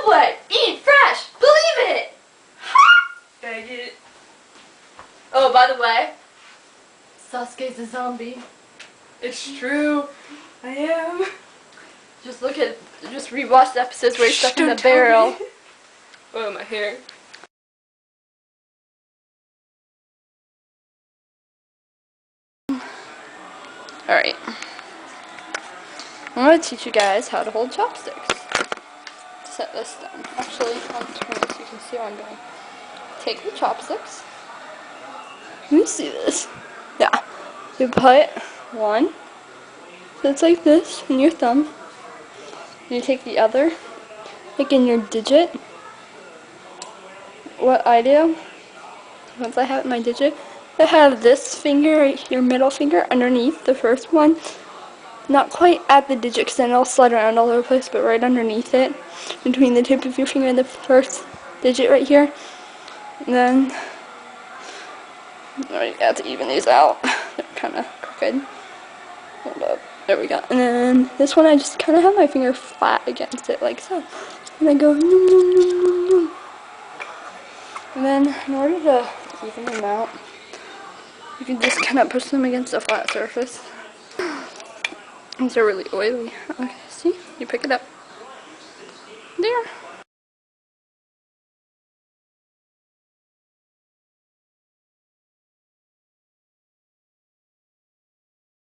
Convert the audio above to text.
Chipotle! Eat fresh! Believe it! Dang it. Oh, by the way, Sasuke's a zombie. It's true. I am. Just rewatch the episodes where he's stuck in the barrel. Oh, my hair. Alright. I'm going to teach you guys how to hold chopsticks. Set this down. Actually, I'll turn it so you can see what I'm doing. Take the chopsticks. Can you see this? Yeah. You put one, so it's like this, in your thumb. And you take the other, like in your digit. What I do, once I have my digit, I have this finger, your middle finger, underneath the first one. Not quite at the digit, because then it'll slide around all over the place, but right underneath it, between the tip of your finger and the first digit right here. And then, you have to even these out. They're kind of crooked. Hold up. There we go. And then this one, I just kind of have my finger flat against it, like so. And I go, noom, noom, noom, noom, noom. And then, in order to even them out, you can just kind of push them against a flat surface. These are really oily. Okay, see? You pick it up. There.